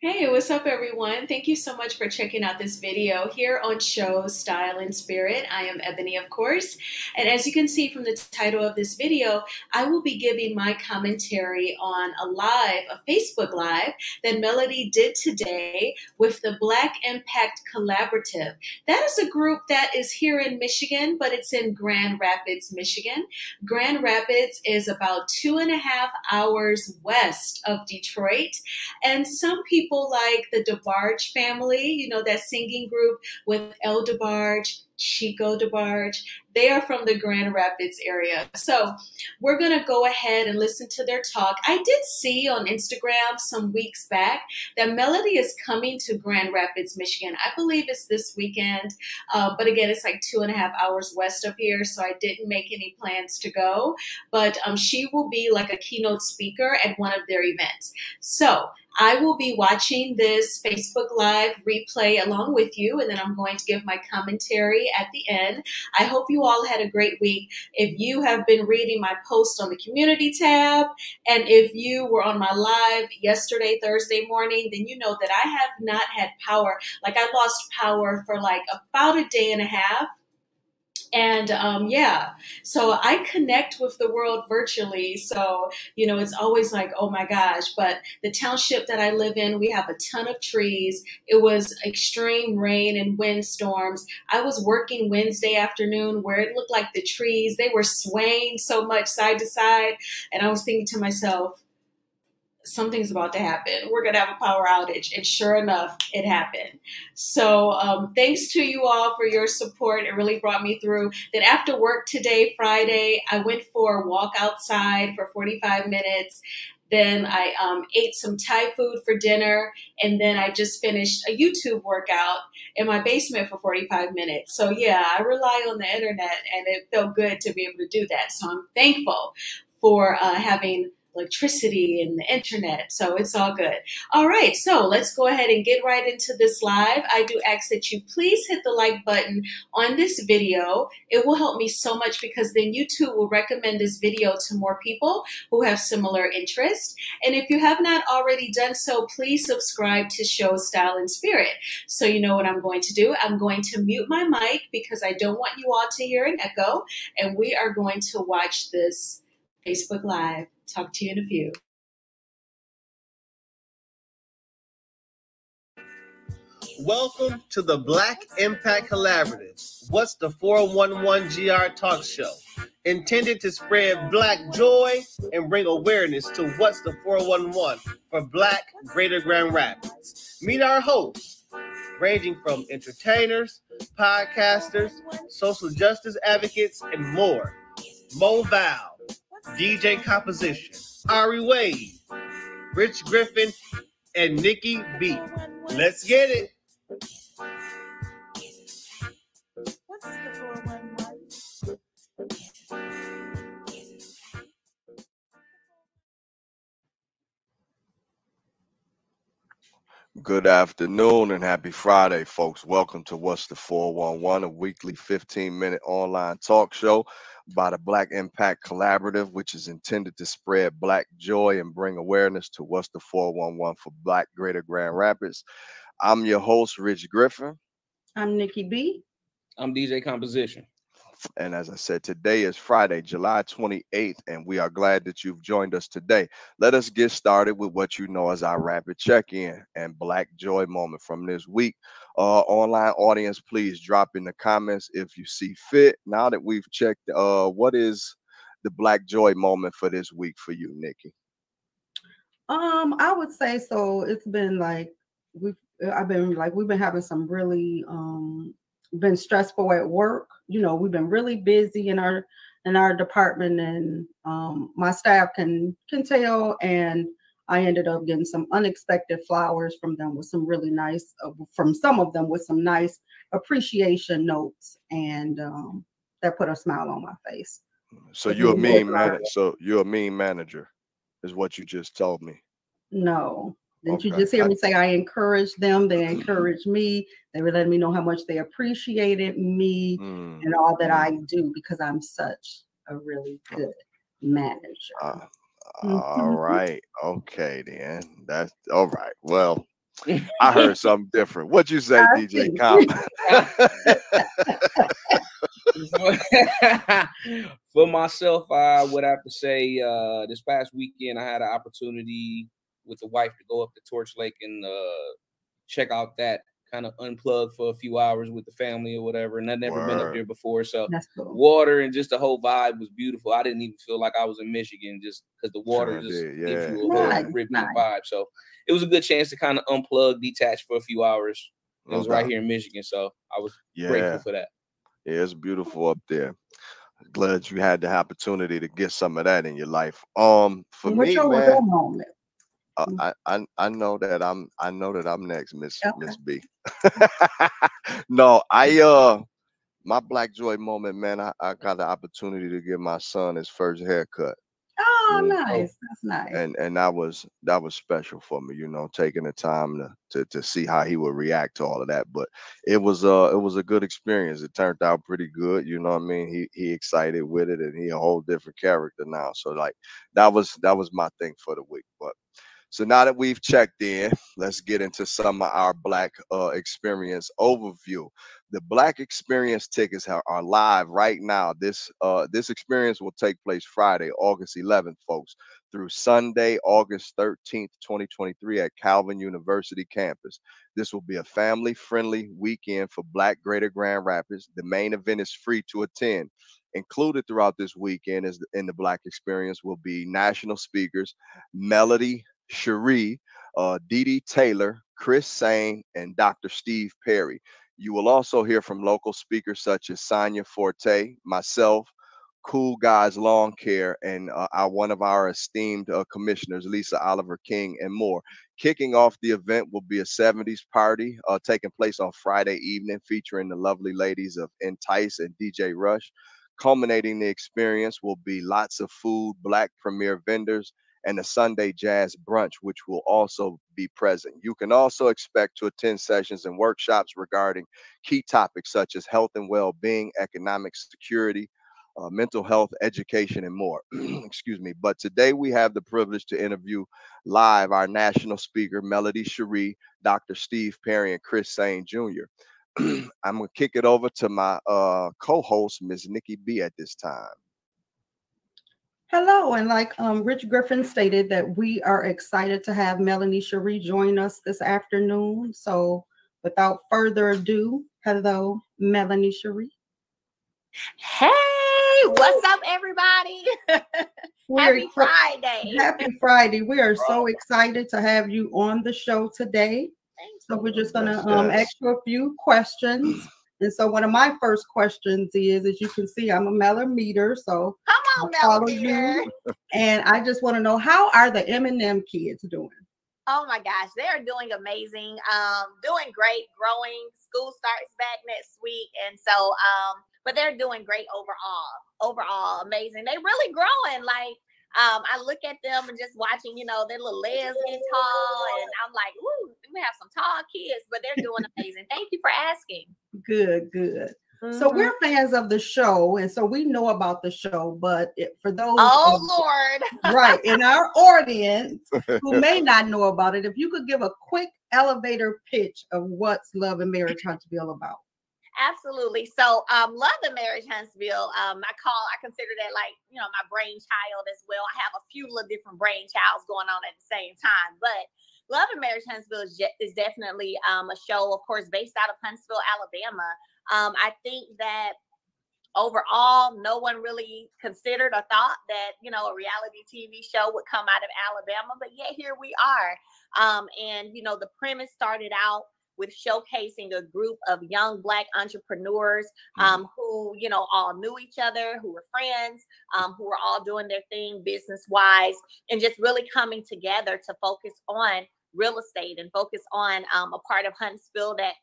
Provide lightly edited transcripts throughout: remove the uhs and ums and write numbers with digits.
Hey, what's up, everyone? Thank you so much for checking out this video here on Show Style and Spirit. I am Ebony, of course, and as you can see from the title of this video, I will be giving my commentary on a Facebook Live that Melody did today with the Black Impact Collaborative. That is a group that is here in Michigan, but it's in Grand Rapids, Michigan. Grand Rapids is about 2.5 hours west of Detroit, and some people like the DeBarge family, you know, that singing group with El DeBarge, Chico DeBarge. They are from the Grand Rapids area. So we're going to go ahead and listen to their talk. I did see on Instagram some weeks back that Melody is coming to Grand Rapids, Michigan. I believe it's this weekend. But again, it's like 2.5 hours west of here. So I didn't make any plans to go. But she will be like a keynote speaker at one of their events. So I will be watching this Facebook Live replay along with you, and then I'm going to give my commentary at the end. I hope you all had a great week. If you have been reading my post on the community tab, and if you were on my live yesterday, Thursday morning, then you know that I have not had power. Like, I lost power for like about a day and a half. And yeah, so I connect with the world virtually. So, you know, it's always like, oh my gosh. But the township that I live in, we have a ton of trees. It was extreme rain and windstorms. I was working Wednesday afternoon where it looked like the trees, they were swaying so much side to side. And I was thinking to myself, something's about to happen. We're going to have a power outage. And sure enough, it happened. So thanks to you all for your support. It really brought me through. Then after work today, Friday, I went for a walk outside for 45 minutes. Then I ate some Thai food for dinner. And then I just finished a YouTube workout in my basement for 45 minutes. So yeah, I rely on the internet, and it felt good to be able to do that. So I'm thankful for having electricity and the internet. So it's all good. All right. So let's go ahead and get right into this live. I do ask that you please hit the like button on this video. It will help me so much, because then YouTube will recommend this video to more people who have similar interests. And if you have not already done so, please subscribe to Show Style and Spirit. So you know what I'm going to do. I'm going to mute my mic because I don't want you all to hear an echo. And we are going to watch this Facebook Live. Talk to you in a few. Welcome to the Black Impact Collaborative. What's the 411 GR talk show? Intended to spread Black joy and bring awareness to What's the 411 for Black Greater Grand Rapids. Meet our hosts, ranging from entertainers, podcasters, social justice advocates, and more. Mo Val, DJ Composition, Ari Wade, Rich Griffin, and Nikki B. Let's get it. What's the 411? Good afternoon and happy Friday, folks. Welcome to What's the 411, a weekly 15-minute online talk show by the Black Impact Collaborative, which is intended to spread Black joy and bring awareness to What's the 411 for Black Greater Grand Rapids. I'm your host, Rich Griffin. I'm Nikki B. I'm DJ Composition. And as I said, today is Friday, July 28th, and we are glad that you've joined us today. Let us get started with what you know as our rapid check-in and Black Joy moment from this week. Online audience, please drop in the comments if you see fit. Now that we've checked, what is the Black Joy moment for this week for you, Nikki? I would say so. It's been like we've been having some really been stressful at work. You know, we've been really busy in our department, and my staff can tell. And I ended up getting some unexpected flowers from them with some really nice, from some of them with some nice appreciation notes, and that put a smile on my face. So you're a mean manager. So you're a mean manager, is what you just told me. No. Didn't you just hear me say I encouraged them? They encouraged me. They were letting me know how much they appreciated me and all that I do, because I'm such a really good manager. All right. Okay, then. That's all right. Well, I heard something different. What you say, I DJ see. Comp? For myself, I would have to say this past weekend I had an opportunity with the wife to go up to Torch Lake and check out that, kind of unplug for a few hours with the family or whatever. And I'd never been up there before. So That's cool. water and just the whole vibe was beautiful. I didn't even feel like I was in Michigan just because the water gives you a whole Caribbean vibe. So it was a good chance to kind of unplug, detach for a few hours. It was right here in Michigan. So I was grateful for that. Yeah, it's beautiful up there. Glad you had the opportunity to get some of that in your life. For me, man, moment? I know that I'm next, Miss B. No, my Black Joy moment, man. I got the opportunity to give my son his first haircut. Oh, nice. That's nice. And that was special for me, taking the time to see how he would react to all of that. But it was a good experience. It turned out pretty good. You know what I mean? He excited with it, and he a whole different character now. So like that was my thing for the week. But so now that we've checked in, let's get into some of our Black experience overview. The Black experience tickets are live right now. This experience will take place Friday, August 11th, folks, through Sunday, August 13th, 2023 at Calvin University campus. This will be a family-friendly weekend for Black Greater Grand Rapids. The main event is free to attend. Included throughout this weekend in the Black experience will be national speakers, Melody Cherie, Dee Dee Taylor, Chris Sane, and Dr. Steve Perry. You will also hear from local speakers such as Sonia Forte, myself, Cool Guys Lawn Care, and one of our esteemed commissioners, Lisa Oliver King, and more. Kicking off the event will be a 70s party taking place on Friday evening, featuring the lovely ladies of Entice and DJ Rush. Culminating the experience will be lots of food, Black premier vendors, and a Sunday jazz brunch, which will also be present. You can also expect to attend sessions and workshops regarding key topics such as health and well-being, economic security, mental health, education, and more. Excuse me. But today we have the privilege to interview live our national speaker, Melody Cherie, Dr. Steve Perry, and Chris Sane Jr. I'm going to kick it over to my co-host, Ms. Nikki B, at this time. Hello, and like Rich Griffin stated, that we are excited to have Melanie Cherie join us this afternoon. So without further ado, hello, Melanie Cherie. Hey, what's up, everybody? Happy Friday. Happy Friday. We are so excited to have you on the show today. So we're just going to ask you a few questions. And so one of my first questions is, as you can see, I'm a millimeter, so come on, follow you. And I just want to know, how are the M&M kids doing? Oh my gosh, they're doing amazing, doing great, growing. School starts back next week, and so but they're doing great overall amazing. They really growing. Like I look at them and just watching, their little legs get tall, and I'm like, ooh, we have some tall kids, but they're doing amazing. Thank you for asking. Good. So we're fans of the show, and so we know about the show, but for those Lord, right, in our audience who may not know about it, if you could give a quick elevator pitch of what's Love and Marriage Huntsville about. Absolutely. So Love and Marriage Huntsville, I consider that like, my brainchild as well. I have a few little different brainchilds going on at the same time, but Love and Marriage Huntsville is definitely a show, of course, based out of Huntsville, Alabama. I think that overall, no one really considered or thought that, a reality TV show would come out of Alabama, but yet here we are. And, the premise started out with showcasing a group of young Black entrepreneurs who, all knew each other, who were friends, who were all doing their thing business-wise, and just really coming together to focus on real estate and focus on a part of Huntsville that,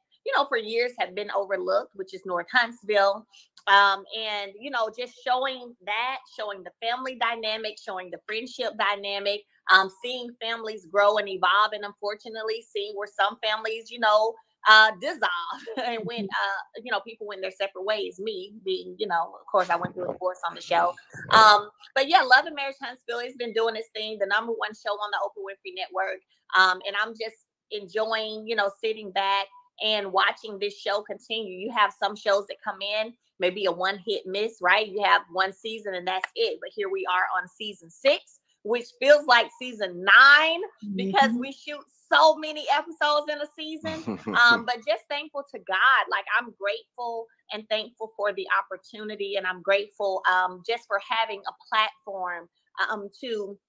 for years have been overlooked, which is North Huntsville. And, just showing the family dynamic, showing the friendship dynamic, seeing families grow and evolve, and unfortunately seeing where some families, dissolve and went, people went their separate ways. Me being, of course, I went through a divorce on the show. But yeah, Love and Marriage Huntsville has been doing its thing, the #1 show on the Oprah Winfrey Network. And I'm just enjoying, you know, sitting back and watching this show continue. You have some shows that come in, maybe a one hit miss, right? You have one season and that's it. But here we are on season 6, which feels like season 9 because we shoot so many episodes in a season. But just thankful to God. Like, I'm grateful and thankful for the opportunity. And I'm grateful just for having a platform to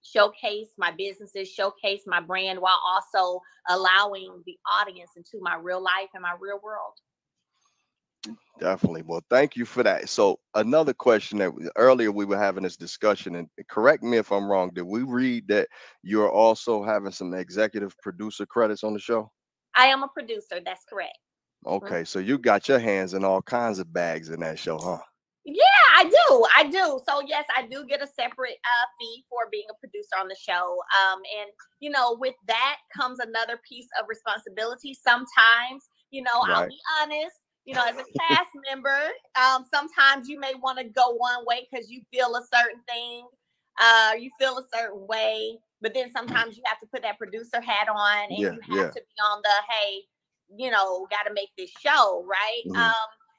showcase my businesses, showcase my brand, while also allowing the audience into my real life and my real world. Definitely. Well, thank you for that. So another question that earlier we were having this discussion, and correct me if I'm wrong, did we read that you're also having some executive producer credits on the show? I am a producer. That's correct. Okay. So you got your hands in all kinds of bags in that show, huh? Yeah, I do. So yes, I do get a separate fee for being a producer on the show. And you know, with that comes another piece of responsibility. Sometimes, you know, I'll be honest, you know, as a cast member, sometimes you may want to go one way because you feel a certain thing, you feel a certain way, but then sometimes you have to put that producer hat on and you have to be on the, hey, you know, got to make this show, right?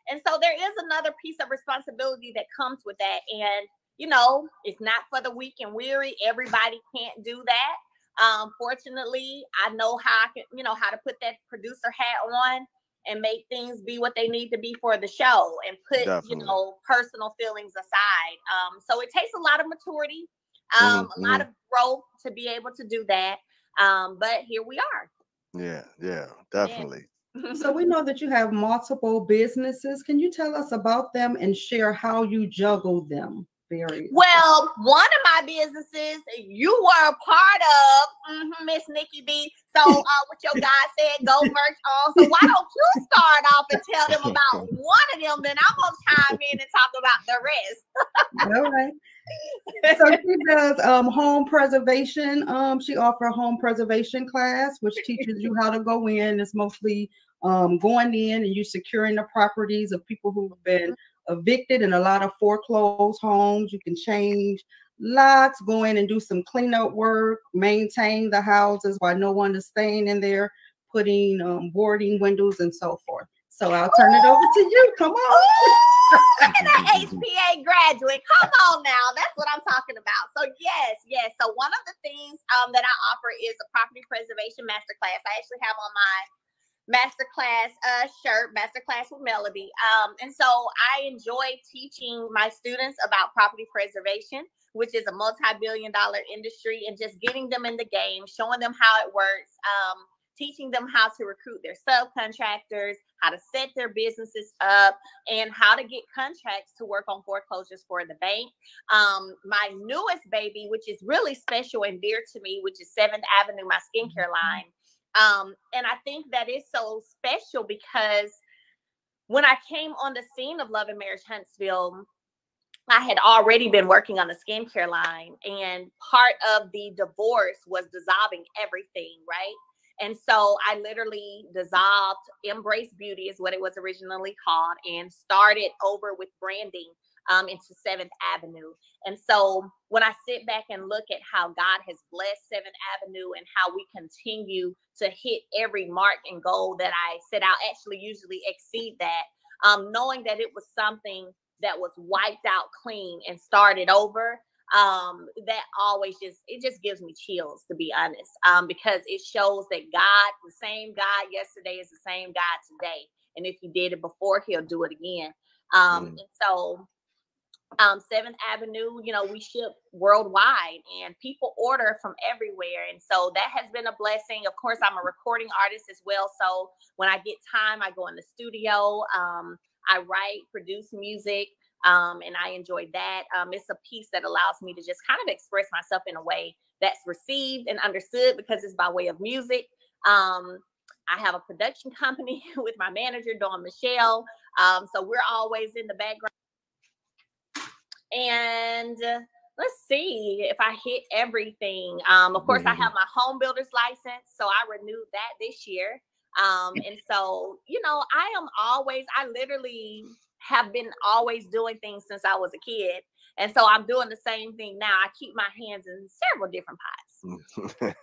And so there is another piece of responsibility that comes with that. And, you know, it's not for the weak and weary. Everybody can't do that. Fortunately, I know how I can, you know, how to put that producer hat on and make things be what they need to be for the show and put, you know, personal feelings aside. So it takes a lot of maturity, a lot of growth to be able to do that. But here we are. Yeah, definitely. So we know that you have multiple businesses. Can you tell us about them and share how you juggle them? Well, one of my businesses you were a part of, Miss Nikki B. So what your guy said, go merch on. So why don't you start off and tell them about one of them? Then I'm gonna chime in and talk about the rest. All right. So she does home preservation. She offers a home preservation class, which teaches you how to go in. It's mostly going in and you securing the properties of people who've been evicted in a lot of foreclosed homes. You can change locks, go in and do some cleanup work, maintain the houses while no one is staying in there, putting boarding windows and so forth. So I'll turn it over to you. Come on. Look at that HPA graduate. Come on now. That's what I'm talking about. So yes. So one of the things that I offer is a property preservation masterclass. I actually have on my masterclass shirt, masterclass with Melody. And so I enjoy teaching my students about property preservation, which is a multi-billion-dollar industry, and just getting them in the game, showing them how it works, teaching them how to recruit their subcontractors, how to set their businesses up, and how to get contracts to work on foreclosures for the bank. My newest baby, which is really special and dear to me, which is 7th Avenue, my skincare line. And I think that is so special because when I came on the scene of Love and Marriage Huntsville, I had already been working on the skincare line, and part of the divorce was dissolving everything, right? And so I literally dissolved Embrace Beauty is what it was originally called, and started over with branding into 7th Avenue. And so when I sit back and look at how God has blessed 7th Avenue and how we continue to hit every mark and goal that I set out, actually usually exceed that, knowing that it was something that was wiped out clean and started over, that always just gives me chills, to be honest, because it shows that God, the same God yesterday is the same God today. And if he did it before, he'll do it again. And so 7th Avenue, you know, we ship worldwide and people order from everywhere. And so that has been a blessing. Of course, I'm a recording artist as well. So when I get time, I go in the studio, I write, produce music, and I enjoy that. It's a piece that allows me to just kind of express myself in a way that's received and understood because it's by way of music. I have a production company with my manager, Dawn Michelle. So we're always in the background. And let's see if I hit everything. Of course, I have my home builder's license, so I renewed that this year. And so, you know, I literally have been always doing things since I was a kid. And so I'm doing the same thing now. I keep my hands in several different pots.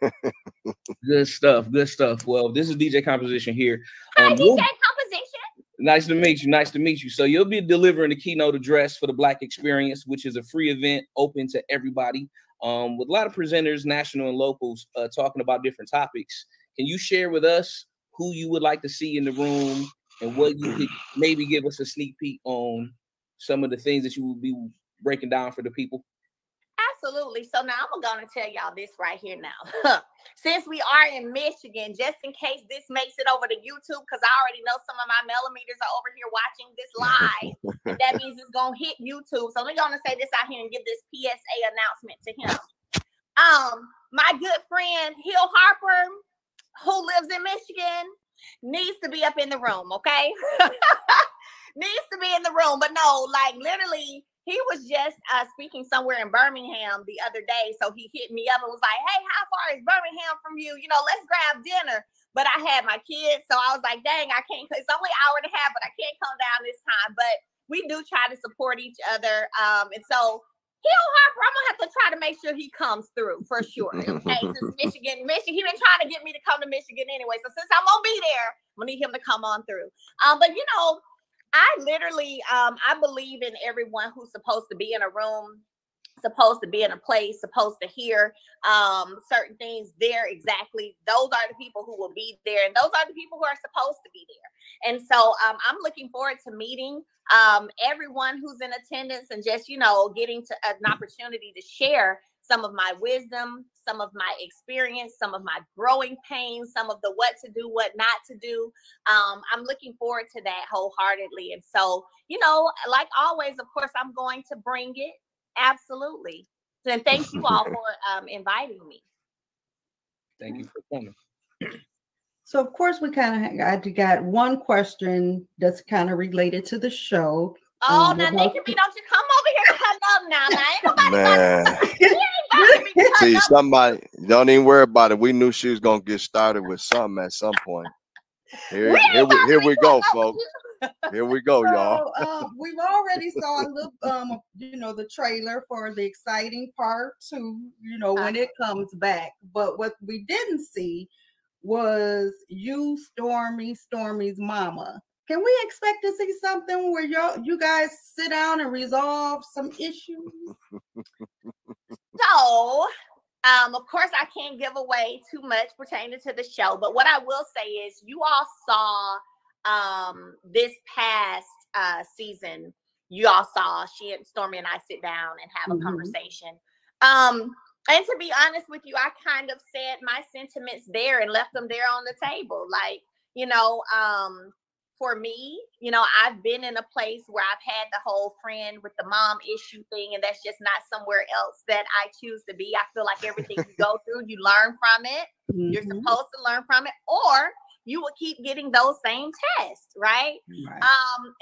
Good stuff. Good stuff. Well, this is DJ Composition here. Hi, DJ Composition. Nice to meet you. Nice to meet you. So you'll be delivering the keynote address for the Black Experience, which is a free event open to everybody, with a lot of presenters, national and locals, talking about different topics. Can you share with us who you would like to see in the room and what you could maybe give us a sneak peek on some of the things that you will be breaking down for the people? Absolutely. So now I'm going to tell y'all this right here now. Since we are in Michigan, just in case this makes it over to YouTube, because I already know some of my millimeters are over here watching this live. And that means it's going to hit YouTube. So I'm going to say this out here and give this PSA announcement to him. My good friend, Hill Harper, who lives in Michigan, needs to be up in the room, okay? Needs to be in the room. But no, like literally, he was just speaking somewhere in Birmingham the other day. So he hit me up and was like, hey, how far is Birmingham from you? You know, let's grab dinner. But I had my kids. So I was like, dang, I can't. It's only an hour and a half, but I can't come down this time. But we do try to support each other. And so Hill Harper, I'm going to have to try to make sure he comes through for sure. Okay, since Michigan, he been trying to get me to come to Michigan anyway. So since I'm going to be there, I'm going to need him to come on through. But, you know, I literally, I believe in everyone who's supposed to be in a room, supposed to be in a place, supposed to hear certain things there exactly. Those are the people who will be there, and those are the people who are supposed to be there. And so I'm looking forward to meeting everyone who's in attendance and just, you know, getting to an opportunity to share some of my wisdom, some of my experience, some of my growing pains, some of the what to do, what not to do. I'm looking forward to that wholeheartedly. And so, you know, like always, of course, I'm going to bring it. Absolutely. And thank you all for inviting me. Thank you for coming. So, of course, we kind of got one question that's kind of related to the show. Oh, now Nikki, don't you come over here cutting up now. Now ain't nobody See, somebody, don't even worry about it. We knew she was going to get started with something at some point. Here we go, folks. Here we go, y'all. We've already saw a little, you know, the trailer for the exciting part 2, you know, when it comes back. But what we didn't see was you, Stormy's mama. Can we expect to see something where you guys sit down and resolve some issues? So, of course, I can't give away too much pertaining to the show, but what I will say is you all saw this past season, you all saw Stormy and I sit down and have a conversation. And to be honest with you, I kind of said my sentiments there and left them there on the table. Like, you know, for me, you know, I've been in a place where I've had the whole friend with the mom issue thing, and that's just not somewhere else that I choose to be. I feel like everything you go through, you learn from it. You're supposed to learn from it, or you will keep getting those same tests, right?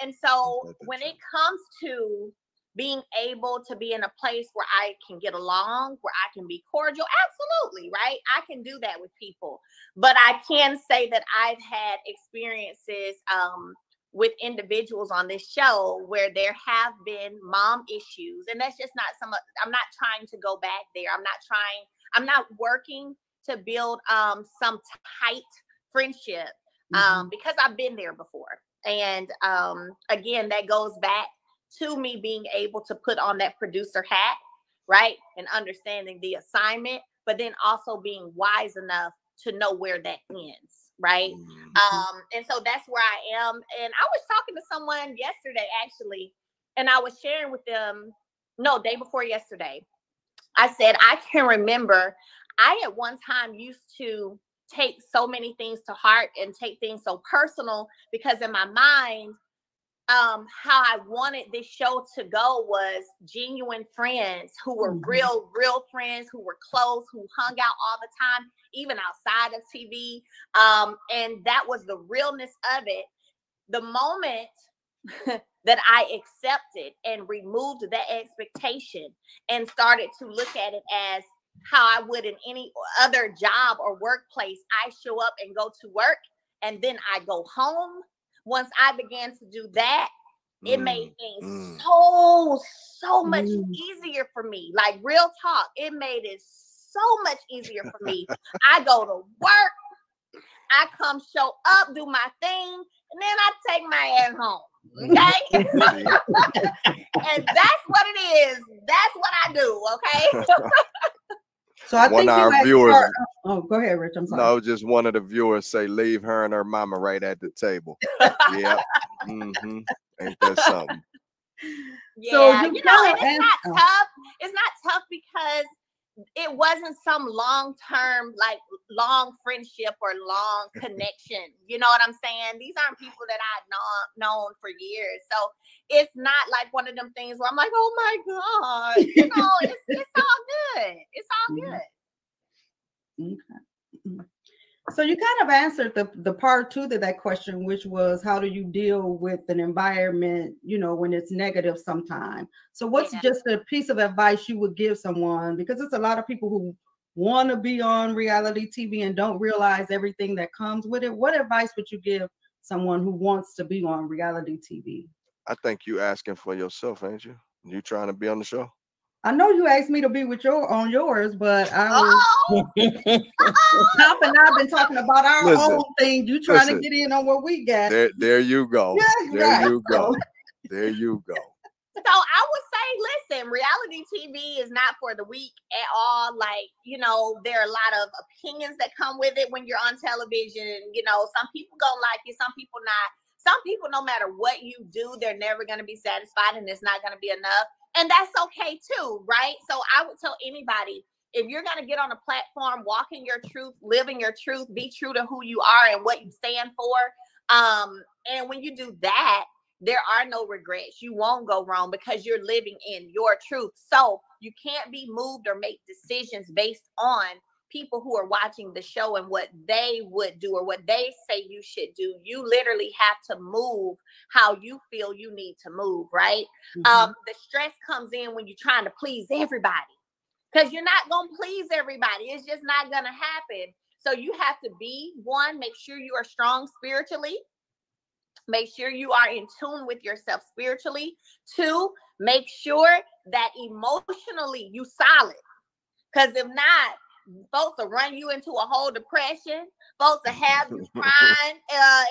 And so when it comes to being able to be in a place where I can get along, where I can be cordial, absolutely, right? I can do that with people. But I can say that I've had experiences with individuals on this show where there have been mom issues. And that's just not I'm not trying to go back there. I'm not working to build some tight friendship because I've been there before. And again, that goes back to me being able to put on that producer hat, right? And understanding the assignment, but then also being wise enough to know where that ends, right? And so that's where I am. And I was talking to someone yesterday, actually, and I was sharing with them, day before yesterday. I said, I can remember I at one time used to take so many things to heart and take things so personal because in my mind, how I wanted this show to go was genuine friends who were real friends, who were close, who hung out all the time, even outside of TV. And that was the realness of it. The moment that I accepted and removed that expectation and started to look at it as how I would in any other job or workplace, I show up and go to work and then I go home. Once I began to do that, it made things so much easier for me. Like real talk, it made it so much easier for me. I go to work, I come show up, do my thing, and then I take my ass home. Okay? And that's what it is. That's what I do, okay? So I think our you viewers. Oh, go ahead, Rich. I'm sorry. No, just one of the viewers say, leave her and her mama right at the table. Yep. Mm-hmm. Ain't that something? Yeah, So and it's not tough. It's not tough because it wasn't some long-term, like long friendship or long connection. You know what I'm saying? These aren't people that I've known for years. So it's not like one of them things where I'm like, oh my God, you know, it's all good. It's all good. Okay. So you kind of answered the part two to that question, which was how do you deal with an environment, you know, when it's negative sometime. So what's just a piece of advice you would give someone? Because there's a lot of people who want to be on reality TV and don't realize everything that comes with it. What advice would you give someone who wants to be on reality TV? I think you asking for yourself, ain't you? You trying to be on the show? I know you asked me to be with on yours, but I was Top and I've been talking about our own thing. You trying to get in on what we got. There you go. Yeah, you go. There you go. So I would say, listen, reality TV is not for the weak at all. Like, you know, there are a lot of opinions that come with it when you're on television. You know, some people gonna like you, some people not. Some people, no matter what you do, they're never going to be satisfied and it's not going to be enough. And that's okay too, right? So I would tell anybody, if you're going to get on a platform, walk in your truth, live in your truth, be true to who you are and what you stand for. And when you do that, there are no regrets. You won't go wrong because you're living in your truth. So you can't be moved or make decisions based on people who are watching the show and what they would do or what they say you should do. You literally have to move how you feel you need to move, right? The stress comes in when you're trying to please everybody because you're not going to please everybody. It's just not going to happen. So you have to be, one, make sure you are strong spiritually. Make sure you are in tune with yourself spiritually. Two, make sure that emotionally you solid. Because if not, folks will run you into a whole depression. Folks will have you crying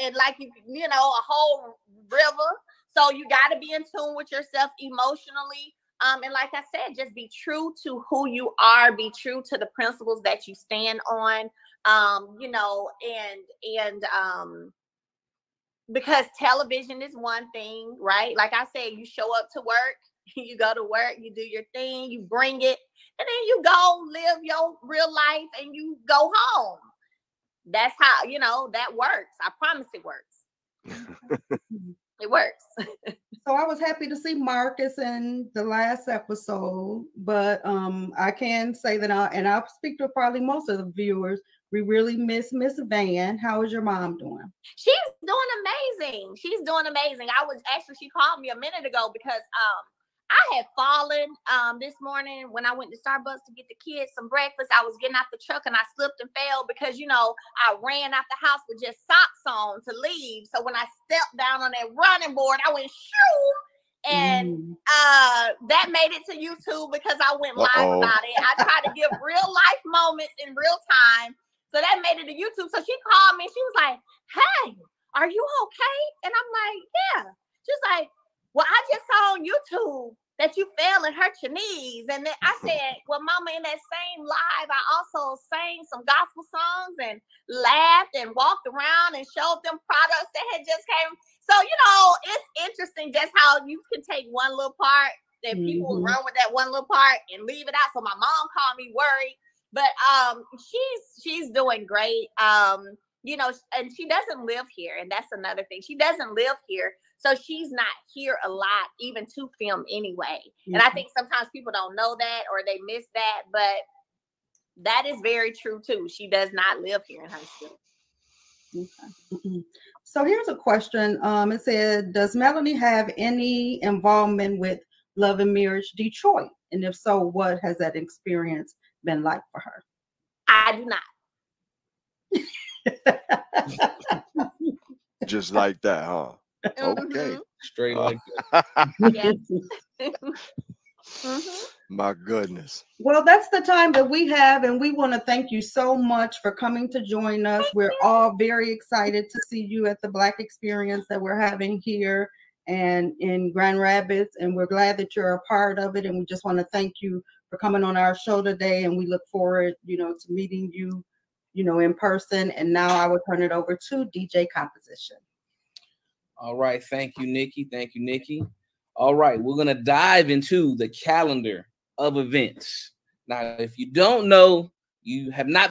and like you know, a whole river. So you got to be in tune with yourself emotionally. And like I said, just be true to who you are. Be true to the principles that you stand on. You know, and because television is one thing, right? Like I said, you show up to work, you go to work, you do your thing, you bring it, and then you go live your real life and you go home. That's how, you know, that works. I promise it works. It works. So I was happy to see Marcus in the last episode, but I can say that I'll speak to probably most of the viewers. We really miss Miss Van. How is your mom doing? She's doing amazing. She's doing amazing. She called me a minute ago because I had fallen this morning when I went to Starbucks to get the kids some breakfast. I was getting out the truck and I slipped and fell because, you know, I ran out the house with just socks on to leave. So when I stepped down on that running board, I went shoo. And that made it to YouTube because I went live about it. I tried to give real life moments in real time. So that made it to YouTube. So she called me. She was like, hey, are you okay? And I'm like, yeah. She's like, well, I just saw on YouTube that you fell and hurt your knees. And then I said, well, Mama, in that same live, I also sang some gospel songs and laughed and walked around and showed them products that had just came. So, you know, it's interesting just how you can take one little part that people will run with that one little part and leave it out. So my mom called me worried, but she's doing great. You know, and she doesn't live here. And that's another thing. She doesn't live here. So she's not here a lot, even to film anyway. And I think sometimes people don't know that or they miss that, but that is very true too. She does not live here in Huntsville. Okay. So here's a question. It said, does Melanie have any involvement with Love and Marriage Detroit? And if so, what has that experience been like for her? I do not. Just like that, huh? Okay. Straight like that. My goodness. Well, that's the time that we have, and we want to thank you so much for coming to join us. We're all very excited to see you at the Black Experience that we're having here and in Grand Rapids, and we're glad that you're a part of it. And we just want to thank you for coming on our show today, and we look forward, to meeting you, in person. And now I will turn it over to DJ Composition. All right, thank you, Nikki. Thank you, Nikki. All right, we're gonna dive into the calendar of events. Now, if you don't know, you have not.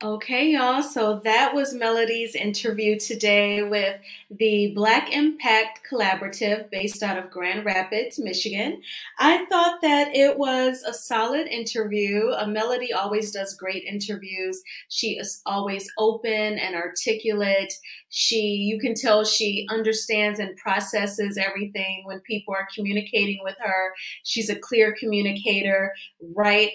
Okay, y'all. So that was Melody's interview today with the Black Impact Collaborative based out of Grand Rapids, Michigan. I thought that it was a solid interview. Melody always does great interviews. She is always open and articulate. You can tell she understands and processes everything when people are communicating with her. She's a clear communicator, right?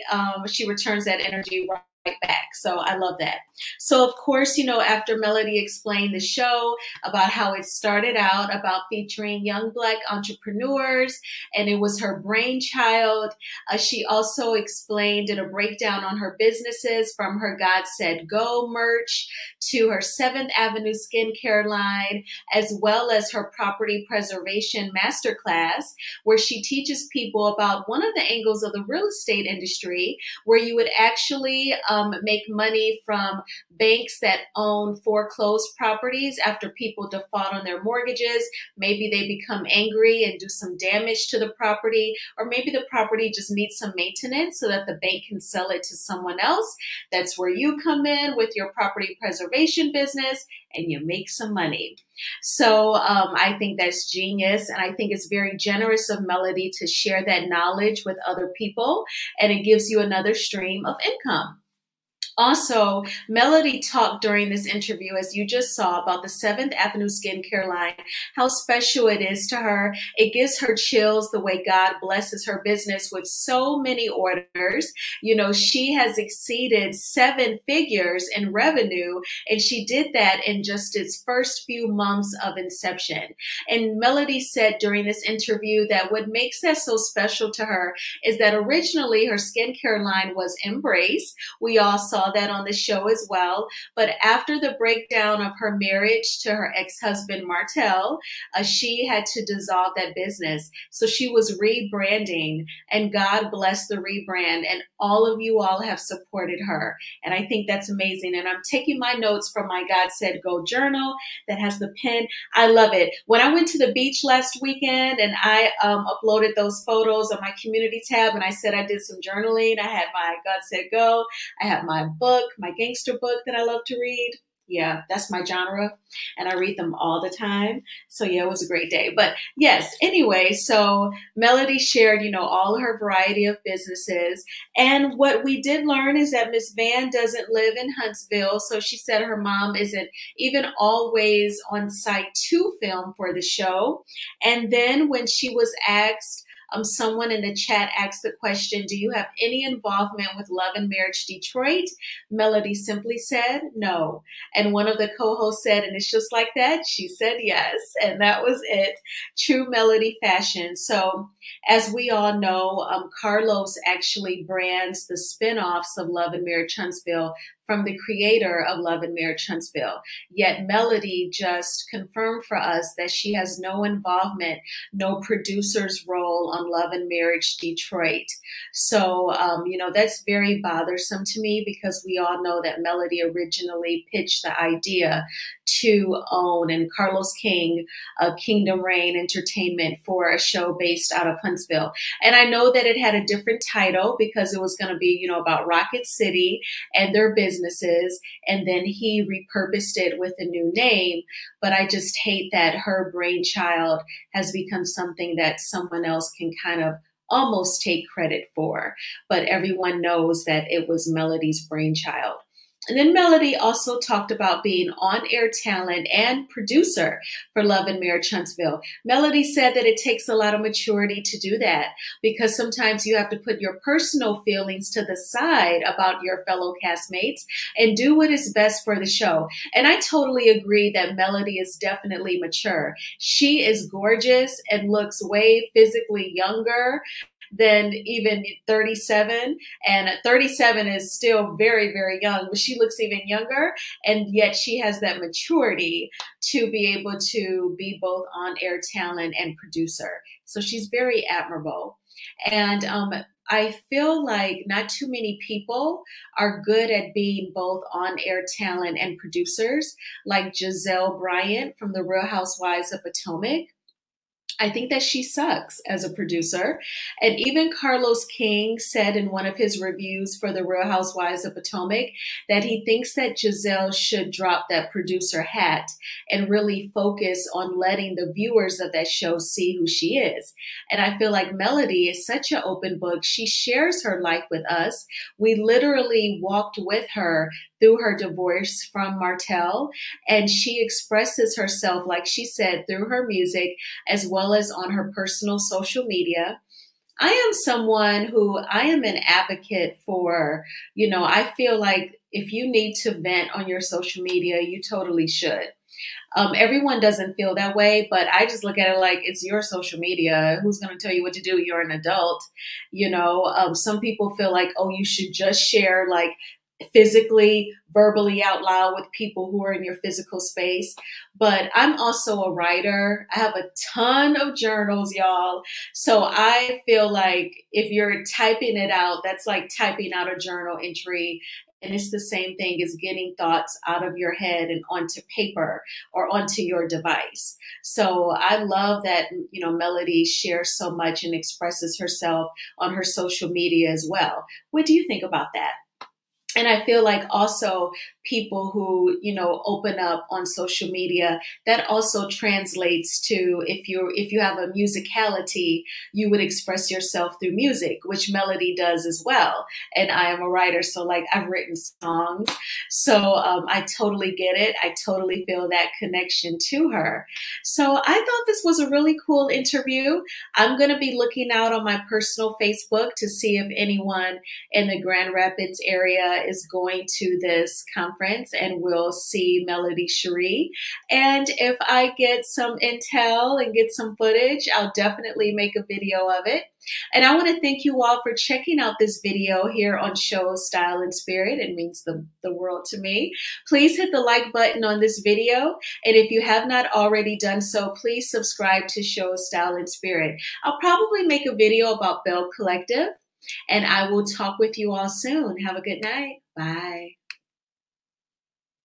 She returns that energy right back. So I love that. So of course, after Melody explained the show about how it started out about featuring young Black entrepreneurs and it was her brainchild, she also did a breakdown on her businesses from her God Said Go merch to her 7th Avenue skincare line, as well as her property preservation masterclass, where she teaches people about one of the angles of the real estate industry where you would actually make money from banks that own foreclosed properties after people default on their mortgages. Maybe they become angry and do some damage to the property, or maybe the property just needs some maintenance so that the bank can sell it to someone else. That's where you come in with your property preservation business and you make some money. So I think that's genius. And I think it's very generous of Melody to share that knowledge with other people, and it gives you another stream of income. Also, Melody talked during this interview, as you just saw, about the 7th Avenue skincare line, how special it is to her. It gives her chills the way God blesses her business with so many orders. She has exceeded 7 figures in revenue, and she did that in just its first few months of inception. And Melody said during this interview that what makes that so special to her is that originally her skincare line was Embrace. We all saw that on the show as well. But after the breakdown of her marriage to her ex-husband, Martel, she had to dissolve that business. So she was rebranding, and God bless the rebrand. And all of you all have supported her. And I think that's amazing. And I'm taking my notes from my God Said Go journal that has the pen. I love it. When I went to the beach last weekend and I uploaded those photos on my community tab, and I said I did some journaling, I had my God Said Go, I had my book, my gangster book that I love to read. Yeah, that's my genre, and I read them all the time. So yeah, it was a great day. But yes, anyway, so Melody shared, all her variety of businesses. And what we did learn is that Miss Van doesn't live in Huntsville. So she said her mom isn't even always on site to film for the show. And then when she was asked, someone in the chat asked the question, do you have any involvement with Love and Marriage Detroit? Melody simply said no. And one of the co-hosts said, and it's just like that, she said yes. And that was it. True Melody fashion. So as we all know, Carlos actually brands the spinoffs of Love and Marriage Huntsville from the creator of Love and Marriage Huntsville. Yet Melody just confirmed for us that she has no involvement, no producer's role on Love and Marriage Detroit. So, that's very bothersome to me, because we all know that Melody originally pitched the idea to own, and Carlos King, Kingdom Reign Entertainment, for a show based out of Huntsville. And I know that it had a different title because it was going to be, about Rocket City and their businesses. And then he repurposed it with a new name. But I just hate that her brainchild has become something that someone else can kind of almost take credit for. But everyone knows that it was Melody's brainchild. And then Melody also talked about being on-air talent and producer for Love and Marriage Huntsville. Melody said that it takes a lot of maturity to do that because sometimes you have to put your personal feelings to the side about your fellow castmates and do what is best for the show. And I totally agree that Melody is definitely mature. She is gorgeous and looks way physically younger than even 37. And 37 is still very, very young, but she looks even younger. And yet she has that maturity to be able to be both on-air talent and producer. So she's very admirable. And I feel like not too many people are good at being both on-air talent and producers, like Giselle Bryant from The Real Housewives of Potomac. I think that she sucks as a producer. And even Carlos King said in one of his reviews for The Real Housewives of Potomac that he thinks that Giselle should drop that producer hat and really focus on letting the viewers of that show see who she is. And I feel like Melody is such an open book. She shares her life with us. We literally walked with her through her divorce from Martell, and she expresses herself, like she said, through her music as well as on her personal social media. I am someone who I am an advocate for, I feel like if you need to vent on your social media, you totally should. Everyone doesn't feel that way, but I just look at it like it's your social media. Who's going to tell you what to do? You're an adult. Some people feel like, oh, you should just share like physically, verbally out loud with people who are in your physical space. But I'm also a writer. I have a ton of journals, y'all. So I feel like if you're typing it out, that's like typing out a journal entry. And it's the same thing as getting thoughts out of your head and onto paper or onto your device. So I love that, Melody shares so much and expresses herself on her social media as well. What do you think about that? And I feel like also people who, open up on social media, that also translates to if you have a musicality, you would express yourself through music, which Melody does as well. And I am a writer, so like I've written songs. So I totally get it. I totally feel that connection to her. So I thought this was a really cool interview. I'm going to be looking out on my personal Facebook to see if anyone in the Grand Rapids area is going to this conference, and we'll see Melody Cherie. And if I get some intel and get some footage, I'll definitely make a video of it. And I want to thank you all for checking out this video here on Show Style and Spirit. It means the world to me. Please hit the like button on this video. And if you have not already done so, please subscribe to Show Style and Spirit. I'll probably make a video about Bell Collective. And I will talk with you all soon. Have a good night. Bye.